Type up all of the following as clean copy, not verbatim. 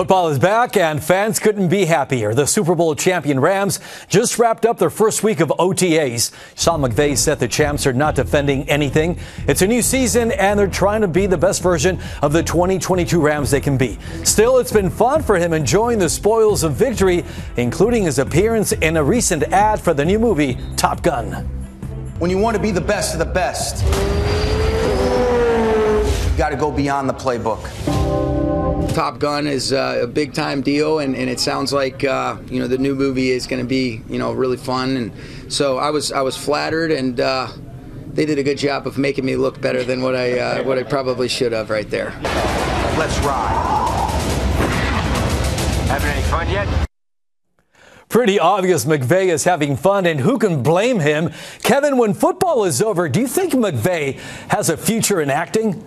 Football is back, and fans couldn't be happier. The Super Bowl champion Rams just wrapped up their first week of OTAs. Sean McVays said the champs are not defending anything. It's a new season, and they're trying to be the best version of the 2022 Rams they can be. Still, it's been fun for him enjoying the spoils of victory, including his appearance in a recent ad for the new movie, Top Gun. When you want to be the best of the best, you got to go beyond the playbook. Top Gun is a big time deal, and it sounds like the new movie is going to be really fun, and so I was flattered, and they did a good job of making me look better than what I probably should have right there. Let's ride. Having any fun yet? Pretty obvious McVay is having fun, and who can blame him? Kevin, when football is over, do you think McVay has a future in acting?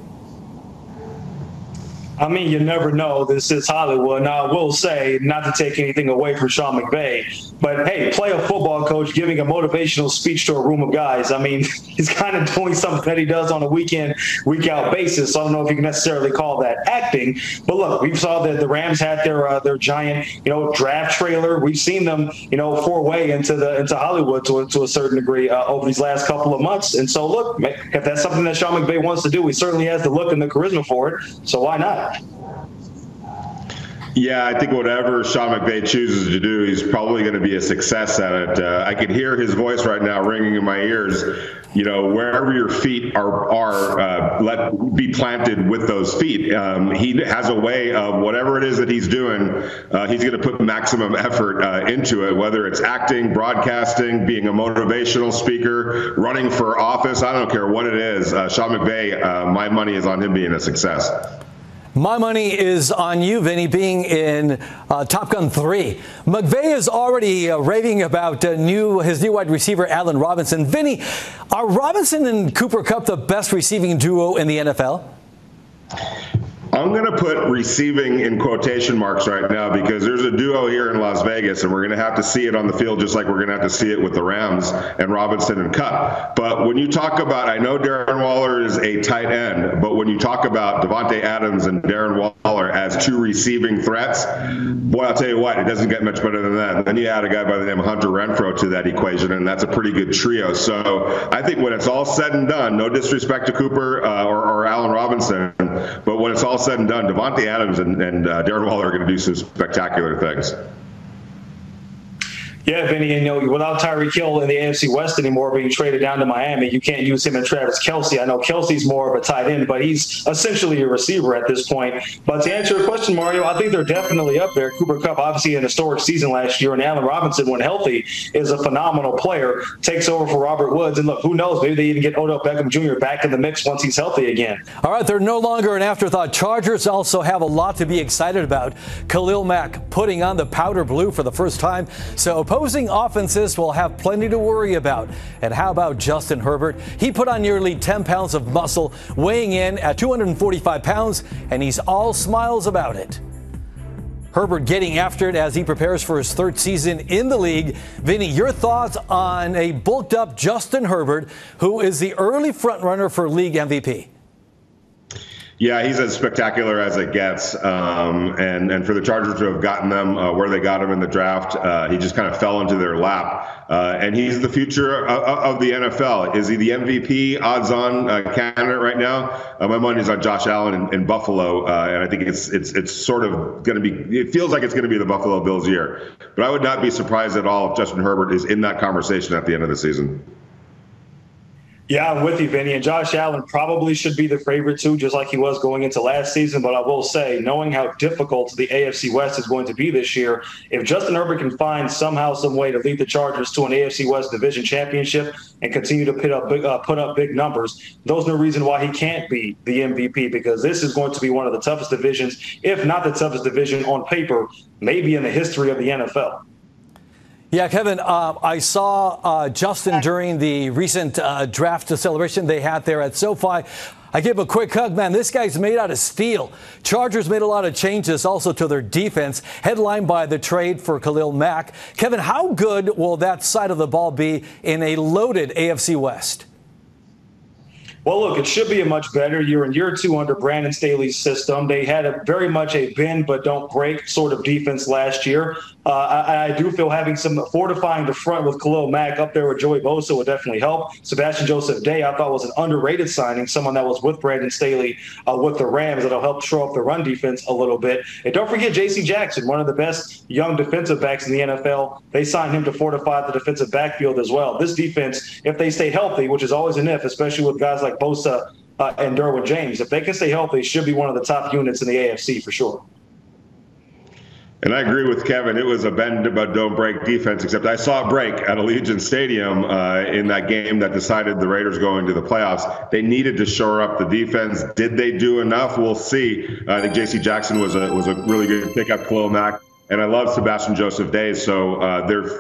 I mean, you never know. This is Hollywood. Now, I will say, not to take anything away from Sean McVay, but hey, play a football coach giving a motivational speech to a room of guys. I mean, he's kind of doing something that he does on a week in, week out basis. So I don't know if you can necessarily call that acting. But look, we saw that the Rams had their giant, draft trailer. We've seen them, foray into Hollywood to a certain degree over these last couple of months. And so, look, if that's something that Sean McVay wants to do, he certainly has the look and the charisma for it. So why not? Yeah, I think whatever Sean McVay chooses to do, he's probably going to be a success at it. I can hear his voice right now ringing in my ears. Wherever your feet are let be planted with those feet. He has a way of whatever it is that he's doing, he's going to put maximum effort into it, whether it's acting, broadcasting, being a motivational speaker, running for office. I don't care what it is. Sean McVay, my money is on him being a success. My money is on you, Vinny, being in Top Gun 3. McVay is already raving about his new wide receiver, Allen Robinson. Vinny, are Robinson and Cooper Kupp the best receiving duo in the NFL? I'm going to put receiving in quotation marks right now because there's a duo here in Las Vegas, and we're going to have to see it on the field just like we're going to have to see it with the Rams and Robinson and Kupp. But when you talk about, I know Darren Waller is a tight end, but when you talk about Devontae Adams and Darren Waller as two receiving threats, boy, I'll tell you what, it doesn't get much better than that. Then you add a guy by the name of Hunter Renfrow to that equation, and that's a pretty good trio. So I think when it's all said and done, no disrespect to Cooper or Allen Robinson, but when it's all said and done, Devontae Adams and Darren Waller are going to do some spectacular things. Yeah, Vinny, without Tyreek Hill in the AFC West anymore being traded down to Miami, you can't use him and Travis Kelce. I know Kelce's more of a tight end, but he's essentially a receiver at this point. But to answer your question, Mario, I think they're definitely up there. Cooper Kupp, obviously an historic season last year, and Allen Robinson, when healthy, is a phenomenal player, takes over for Robert Woods. And look, who knows, maybe they even get Odell Beckham Jr. back in the mix once he's healthy again. All right, they're no longer an afterthought. Chargers also have a lot to be excited about. Kahlil Mack putting on the powder blue for the first time. So opposing offenses will have plenty to worry about. And how about Justin Herbert? He put on nearly 10 pounds of muscle, weighing in at 245 pounds, and he's all smiles about it. Herbert getting after it as he prepares for his third season in the league. Vinny, your thoughts on a bulked up Justin Herbert, who is the early frontrunner for league MVP? Yeah, he's as spectacular as it gets. And for the Chargers to have gotten them where they got him in the draft, he just kind of fell into their lap. And he's the future of the NFL. Is he the MVP odds-on candidate right now? My money's on Josh Allen in Buffalo, and I think it's sort of going to be. It feels like it's going to be the Buffalo Bills' year. But I would not be surprised at all if Justin Herbert is in that conversation at the end of the season. Yeah, I'm with you, Vinny. And Josh Allen probably should be the favorite, too, just like he was going into last season. But I will say, knowing how difficult the AFC West is going to be this year, if Justin Herbert can find somehow, some way to lead the Chargers to an AFC West division championship and continue to put up big numbers, there's no reason why he can't be the MVP, because this is going to be one of the toughest divisions, if not the toughest division on paper, maybe in the history of the NFL. Yeah, Kevin, I saw Justin during the recent draft celebration they had there at SoFi. I give him a quick hug, man. This guy's made out of steel. Chargers made a lot of changes also to their defense, headlined by the trade for Kahlil Mack. Kevin, how good will that side of the ball be in a loaded AFC West? Well, look, it should be a much better. You're in year 2 under Brandon Staley's system. They had very much a bend but don't break sort of defense last year. I do feel having some fortifying the front with Kahlil Mack up there with Joey Bosa would definitely help. Sebastian Joseph-Day, I thought, was an underrated signing, someone that was with Brandon Staley with the Rams that'll help shore up the run defense a little bit. And don't forget J.C. Jackson, one of the best young defensive backs in the NFL. They signed him to fortify the defensive backfield as well. This defense, if they stay healthy, which is always an if, especially with guys like Bosa and Derwin James, if they can stay healthy, should be one of the top units in the AFC for sure. And I agree with Kevin. It was a bend but don't break defense, except I saw it break at Allegiant Stadium in that game that decided the Raiders going to the playoffs. They needed to shore up the defense. Did they do enough? We'll see. I think J.C. Jackson was a really good pickup, Kahlil Mack. And I love Sebastian Joseph-Day. So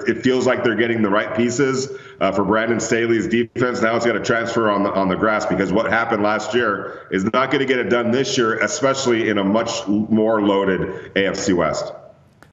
it feels like they're getting the right pieces for Brandon Staley's defense. Now it's got to transfer on the grass, because what happened last year is not going to get it done this year, especially in a much more loaded AFC West.